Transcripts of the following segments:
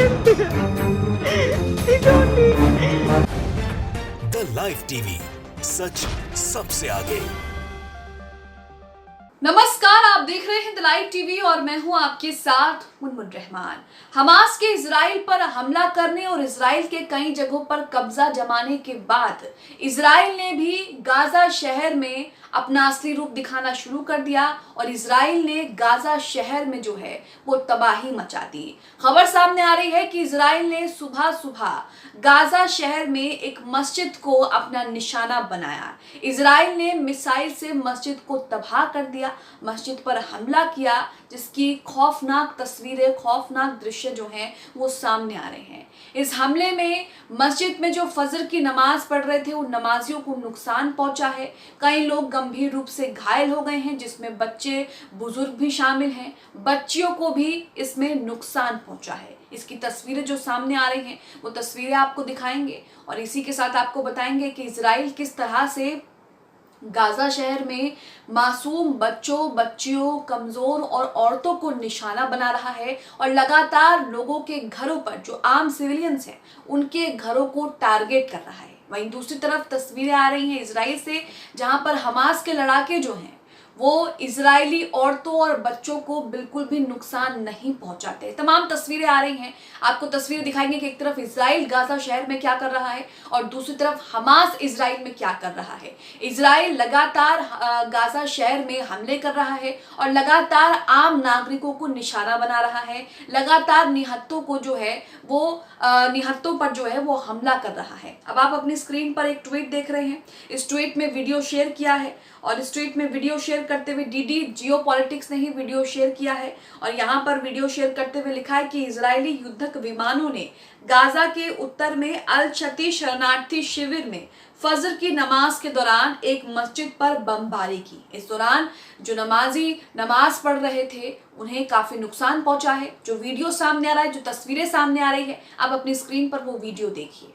The live TV, सच सबसे आगे। नमस्कार, आप देख रहे हैं द लाइव टीवी और मैं हूं आपके साथ मुनमुन रहमान। हमास के इजराइल पर हमला करने और इजराइल के कई जगहों पर कब्जा जमाने के बाद इजराइल ने भी गाजा शहर में अपना असली रूप दिखाना शुरू कर दिया और इजराइल ने गाजा शहर में जो है वो तबाही मचा दी। खबर सामने आ रही है कि इजराइल ने सुबह सुबह गाजा शहर में एक मस्जिद को अपना निशाना बनाया। इजराइल ने मिसाइल से मस्जिद को तबाह कर दिया, मस्जिद पर हमला किया, जिसकी खौफनाक तस्वीरें, खौफनाक दृश्य जो हैं वो सामने आ रहे हैं। इस हमले में मस्जिद में जो फजर की नमाज पढ़ रहे थे उन नमाजियों को नुकसान पहुंचा है। कई लोग गंभीर रूप से घायल हो गए हैं, जिसमें बच्चे, बुजुर्ग भी शामिल हैं। बच्चियों को भी इसमें नुकसान पहुंचा है। इसकी तस्वीरें जो सामने आ रही हैं वो तस्वीरें आपको दिखाएंगे और इसी के साथ आपको बताएंगे कि इजराइल किस तरह से गाजा शहर में मासूम बच्चों, बच्चियों, कमजोर और औरतों को निशाना बना रहा है और लगातार लोगों के घरों पर, जो आम सिविलियंस हैं, उनके घरों को टारगेट कर रहा है। वहीं दूसरी तरफ तस्वीरें आ रही हैं इजराइल से, जहां पर हमास के लड़ाके जो हैं वो इजरायली औरतों और बच्चों को बिल्कुल भी नुकसान नहीं पहुंचाते। तमाम तस्वीरें आ रही हैं, आपको तस्वीर दिखाएंगे कि एक तरफ इजराइल गाजा शहर में क्या कर रहा है और दूसरी तरफ हमास इजराइल में क्या कर रहा है। इजराइल लगातार गाजा शहर में हमले कर रहा है और लगातार आम नागरिकों को निशाना बना रहा है, लगातार निहत्तों को जो है वो निहत्तों पर जो है वो हमला कर रहा है। अब आप अपनी स्क्रीन पर एक ट्वीट देख रहे हैं। इस ट्वीट में वीडियो शेयर किया है और इस ट्वीट में वीडियो शेयर करते हुए डीडी जियोपॉलिटिक्स ने ही वीडियो शेयर किया है और यहाँ पर वीडियो शेयर करते हुए लिखा है कि इजरायली युद्धक विमानों ने गाजा के उत्तर में अल शती शरणार्थी शिविर में फजर की नमाज के दौरान एक मस्जिद पर बमबारी की। इस दौरान जो नमाजी नमाज पढ़ रहे थे उन्हें काफी नुकसान पहुंचा है। जो वीडियो सामने आ रहा है, जो तस्वीरें सामने आ रही है, आप अपनी स्क्रीन पर वो वीडियो देखिए।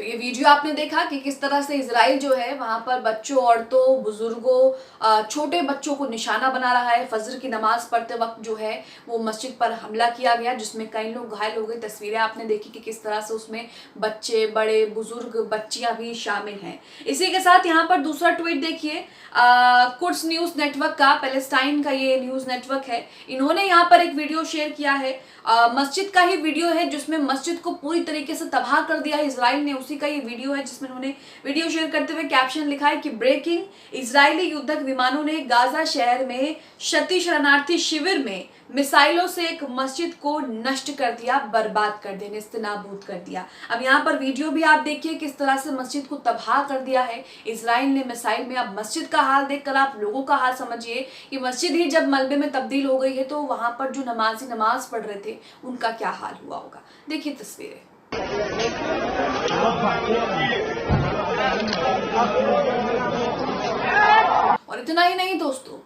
ये वीडियो आपने देखा कि किस तरह से इजराइल जो है वहां पर बच्चों, औरतों, बुजुर्गों, छोटे बच्चों को निशाना बना रहा है। फजर की नमाज पढ़ते वक्त जो है वो मस्जिद पर हमला किया गया, जिसमें कई लोग घायल हो गए। तस्वीरें आपने देखी कि किस तरह से उसमें बच्चे, बड़े, बुजुर्ग, बच्चियां भी शामिल हैं। इसी के साथ यहाँ पर दूसरा ट्वीट देखिए, कुड्स न्यूज नेटवर्क का, पैलेस्टाइन का ये न्यूज नेटवर्क है। इन्होंने यहाँ पर एक वीडियो शेयर किया है, मस्जिद का ही वीडियो है जिसमें मस्जिद को पूरी तरीके से तबाह कर दिया है इजराइल ने। उसी का ये वीडियो है जिसमें उन्होंने वीडियो शेयर करते हुए कैप्शन लिखा है कि ब्रेकिंग, इजरायली युद्धक विमानों ने गाजा शहर में शती शरणार्थी शिविर में मिसाइलों से एक मस्जिद को नष्ट कर दिया, बर्बाद कर दिया, नेस्तनाबूद कर दिया। अब यहाँ पर वीडियो भी आप देखिए किस तरह से मस्जिद को तबाह कर दिया है इजराइल ने मिसाइल में। अब मस्जिद का हाल देखकर आप लोगों का हाल समझिए कि मस्जिद ही जब मलबे में तब्दील हो गई है तो वहां पर जो नमाजी नमाज पढ़ रहे थे उनका क्या हाल हुआ होगा। देखिए तस्वीरें। और इतना ही नहीं दोस्तों,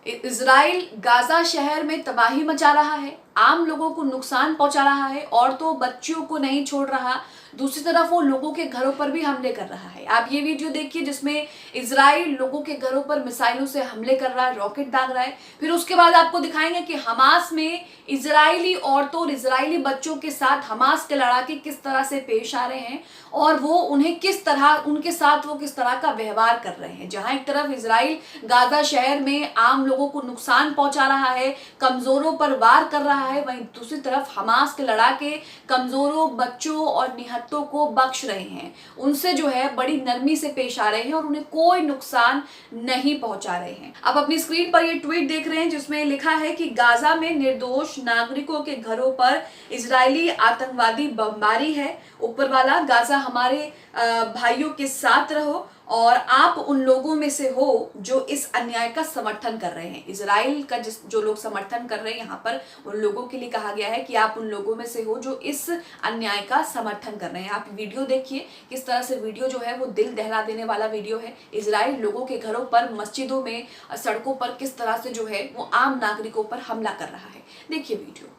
इजराइल गाजा शहर में तबाही मचा रहा है, आम लोगों को नुकसान पहुंचा रहा है, औरतों, बच्चियों को नहीं छोड़ रहा। दूसरी तरफ वो लोगों के घरों पर भी हमले कर रहा है। आप ये वीडियो देखिए जिसमें इजराइल लोगों के घरों पर मिसाइलों से हमले कर रहा है, रॉकेट दाग रहा है। फिर उसके बाद आपको दिखाएंगे कि हमास में इजरायली औरतों और इजरायली बच्चों के साथ हमास के लड़ाके किस तरह से पेश आ रहे हैं और वो उन्हें किस तरह, उनके साथ वो किस तरह का व्यवहार कर रहे हैं। जहां एक तरफ इजराइल गाजा शहर में आम लोगों को नुकसान पहुंचा रहा है, कमजोरों पर वार कर रहा है, वहीं दूसरी तरफ हमास के लड़ाके कमजोरों, बच्चों और निहत्तों को बख्श रहे हैं। उनसे जो है बड़ी नरमी से पेश आ रहे हैं और उन्हें कोई नुकसान नहीं पहुंचा रहे हैं। आप अपनी स्क्रीन पर ये ट्वीट देख रहे हैं जिसमें लिखा है कि गाजा में निर्दोष नागरिकों के घरों पर इजरायली आतंकवादी बमबारी है। ऊपर वाला, गाजा हमारे भाइयों के साथ रहो और आप उन लोगों में से हो जो इस अन्याय का समर्थन कर रहे हैं। इजराइल का जो लोग समर्थन कर रहे हैं, यहाँ पर उन लोगों के लिए कहा गया है कि आप उन लोगों में से हो जो इस अन्याय का समर्थन कर रहे हैं। आप वीडियो देखिए किस तरह से वीडियो जो है वो दिल दहला देने वाला वीडियो है। इजराइल लोगों के घरों पर, मस्जिदों में, सड़कों पर किस तरह से जो है वो आम नागरिकों पर हमला कर रहा है। देखिए वीडियो।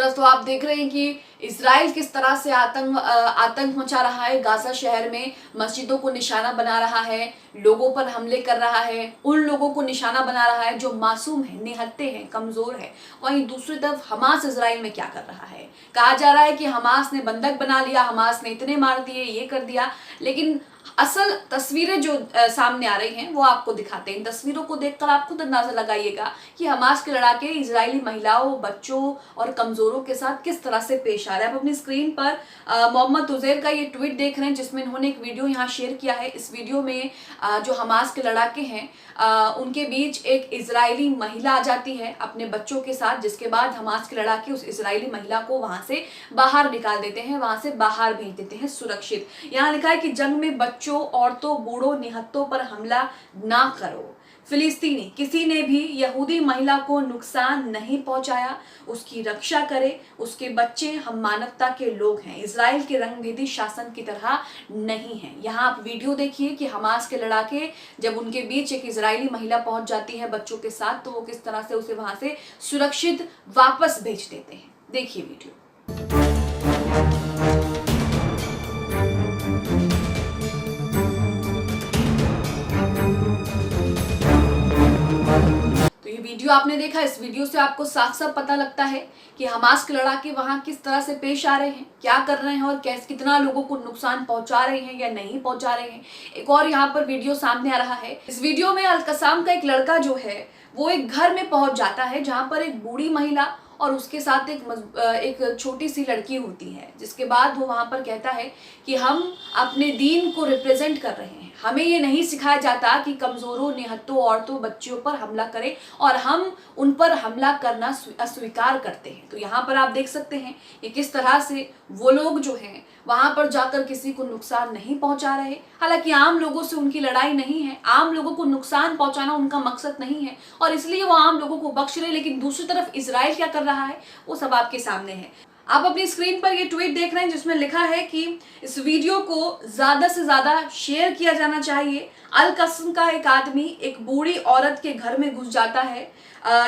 तरफ तो आप देख रहे हैं कि इजराइल किस तरह से आतंक मचा रहा है। गाजा शहर में मस्जिदों को निशाना बना रहा है, लोगों पर हमले कर रहा है, उन लोगों को निशाना बना रहा है जो मासूम है, निहत्थे हैं, कमजोर है। वहीं दूसरी तरफ हमास इजराइल में क्या कर रहा है? कहा जा रहा है कि हमास ने बंधक बना लिया, हमास ने इतने मार दिए, ये कर दिया, लेकिन असल तस्वीरें जो सामने आ रही हैं वो आपको दिखाते हैं। इन तस्वीरों को देखकर आप खुद अंदाजा लगाइएगा कि हमास के लड़ाके इजरायली महिलाओं, बच्चों और कमजोरों के साथ किस तरह से पेश आ रहे हैं। आप अपनी स्क्रीन पर मोहम्मद उजैर का ये ट्वीट देख रहे हैं जिसमें इन्होंने एक वीडियो यहाँ शेयर किया है। इस वीडियो में जो हमास के लड़ाके हैं उनके बीच एक इजरायली महिला आ जाती है अपने बच्चों के साथ, जिसके बाद हमास के लड़ाके उस इजरायली महिला को वहां से बाहर निकाल देते हैं, वहां से बाहर भेज देते हैं सुरक्षित। यहाँ लिखा है कि जंग में बच्चों, औरतों, बूढ़ों, निहत्तों पर हमला ना करो। फिलिस्तीनी किसी ने भी यहूदी महिला को नुकसान नहीं पहुंचाया, उसकी रक्षा करे, उसके बच्चे हम मानवता के लोग हैं, इजराइल के रंगभेदी शासन की तरह नहीं है। यहाँ आप वीडियो देखिए कि हमास के लड़ाके जब उनके बीच एक इजरायली महिला पहुंच जाती है बच्चों के साथ, तो वो किस तरह से उसे वहां से सुरक्षित वापस भेज देते हैं। देखिए वीडियो। वीडियो आपने देखा, इस वीडियो से आपको साफ साफ पता लगता है कि हमास के लड़ाके वहां किस तरह से पेश आ रहे हैं, क्या कर रहे हैं और कितना लोगों को नुकसान पहुंचा रहे हैं या नहीं पहुंचा रहे हैं। एक और यहाँ पर वीडियो सामने आ रहा है। इस वीडियो में अल-कसाम का एक लड़का जो है वो एक घर में पहुंच जाता है जहां पर एक बूढ़ी महिला और उसके साथ एक छोटी सी लड़की होती है, जिसके बाद वो वहां पर कहता है कि हम अपने दीन को रिप्रेजेंट कर रहे हैं, हमें ये नहीं सिखाया जाता कि कमजोरों, निहत्तों, औरतों, बच्चियों पर हमला करें और हम उन पर हमला करना अस्वीकार करते हैं। तो यहाँ पर आप देख सकते हैं कि किस तरह से वो लोग जो हैं वहां पर जाकर किसी को नुकसान नहीं पहुंचा रहे। हालांकि आम लोगों से उनकी लड़ाई नहीं है, आम लोगों को नुकसान पहुंचाना उनका मकसद नहीं है और इसलिए वो आम लोगों को बख्श रहे। लेकिन दूसरी तरफ इजराइल क्या कर रहा है वो सब आपके सामने है। आप अपनी स्क्रीन पर ये ट्वीट देख रहे हैं जिसमें लिखा है कि इस वीडियो को ज्यादा से ज्यादा शेयर किया जाना चाहिए। अल-कस्म का एक आदमी एक बूढ़ी औरत के घर में घुस जाता है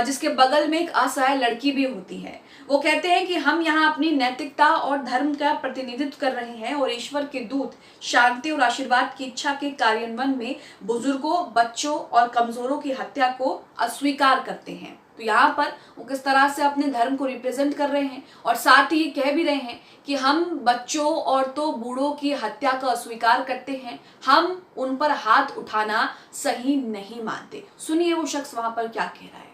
जिसके बगल में एक असहाय लड़की भी होती है। वो कहते हैं कि हम यहाँ अपनी नैतिकता और धर्म का प्रतिनिधित्व कर रहे हैं और ईश्वर के दूत शांति और आशीर्वाद की इच्छा के कार्यान्वयन में बुजुर्गों, बच्चों और कमजोरों की हत्या को अस्वीकार करते हैं। तो यहाँ पर वो किस तरह से अपने धर्म को रिप्रेजेंट कर रहे हैं और साथ ही कह भी रहे हैं कि हम बच्चों, औरतों, बूढ़ों की हत्या का अस्वीकार करते हैं, हम उन पर हाथ उठाना सही नहीं मानते। सुनिए वो शख्स वहां पर क्या कह रहा है।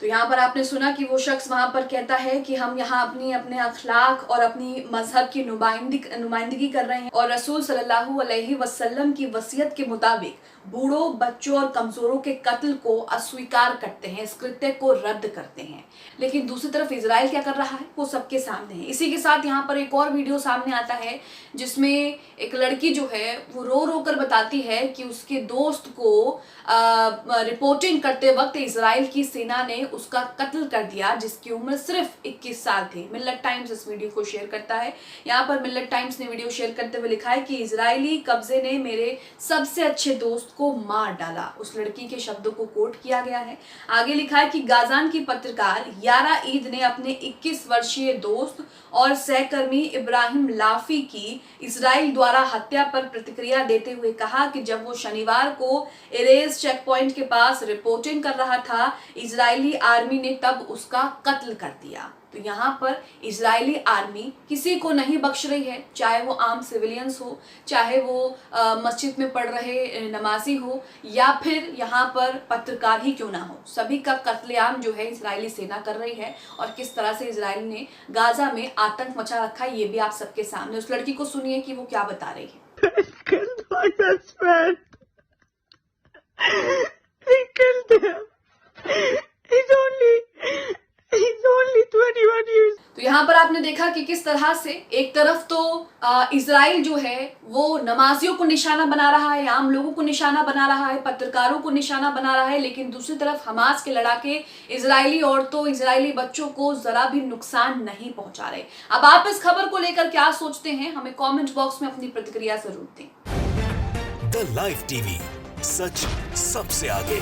तो यहाँ पर आपने सुना कि वो शख्स वहां पर कहता है कि हम यहाँ अपने अखलाक और अपनी मजहब की नुमाइंदगी कर रहे हैं और रसूल सल्लल्लाहु अलैहि वसल्लम की वसीयत के मुताबिक बूढ़ों, बच्चों और कमजोरों के कत्ल को अस्वीकार करते हैं, इस कृत्य को रद्द करते हैं। लेकिन दूसरी तरफ इजराइल क्या कर रहा है वो सबके सामने है। इसी के साथ यहाँ पर एक और वीडियो सामने आता है जिसमें एक लड़की जो है वो रो रो कर बताती है कि उसके दोस्त को रिपोर्टिंग करते वक्त इजराइल की सेना ने उसका कत्ल कर दिया, जिसकी उम्र सिर्फ 21 साल थी। मिल्लत टाइम्स इस वीडियो को शेयर करता है। यहाँ पर मिल्लत टाइम्स ने वीडियो शेयर करते हुए लिखा है कि इजरायली कब्जे ने मेरे सबसे अच्छे दोस्त को मार डाला। उस लड़की के शब्दों को कोट किया गया है। आगे लिखा है कि गाजान की पत्रकार यारा ईद ने अपने 21 वर्षीय दोस्त और सहकर्मी इब्राहिम लाफी की इजराइल द्वारा हत्या पर प्रतिक्रिया देते हुए कहा कि जब वो शनिवार को एरेज चेक पॉइंट के पास रिपोर्टिंग कर रहा था, इजरायली आर्मी ने तब उसका कत्ल कर दिया। तो यहाँ पर इजरायली आर्मी किसी को नहीं बख्श रही है, चाहे वो आम सिविलियंस हो, चाहे वो मस्जिद में पढ़ रहे नमाजी हो या फिर यहाँ पर पत्रकार ही क्यों ना हो, सभी का कत्लेआम जो है इजरायली सेना कर रही है। और किस तरह से इजराइल ने गाजा में आतंक मचा रखा है ये भी आप सबके सामने। उस लड़की को सुनिए कि वो क्या बता रही है। तो यहाँ पर आपने देखा कि किस तरह से एक तरफ तो इजराइल जो है वो नमाजियों को निशाना बना रहा है, आम लोगों को निशाना बना रहा है, पत्रकारों को निशाना बना रहा है, लेकिन दूसरी तरफ हमास के लड़ाके इजरायली औरतों, इजरायली बच्चों को जरा भी नुकसान नहीं पहुंचा रहे। अब आप इस खबर को लेकर क्या सोचते हैं, हमें कमेंट बॉक्स में अपनी प्रतिक्रिया जरूर दें। द लाइव टीवी, सच सबसे आगे।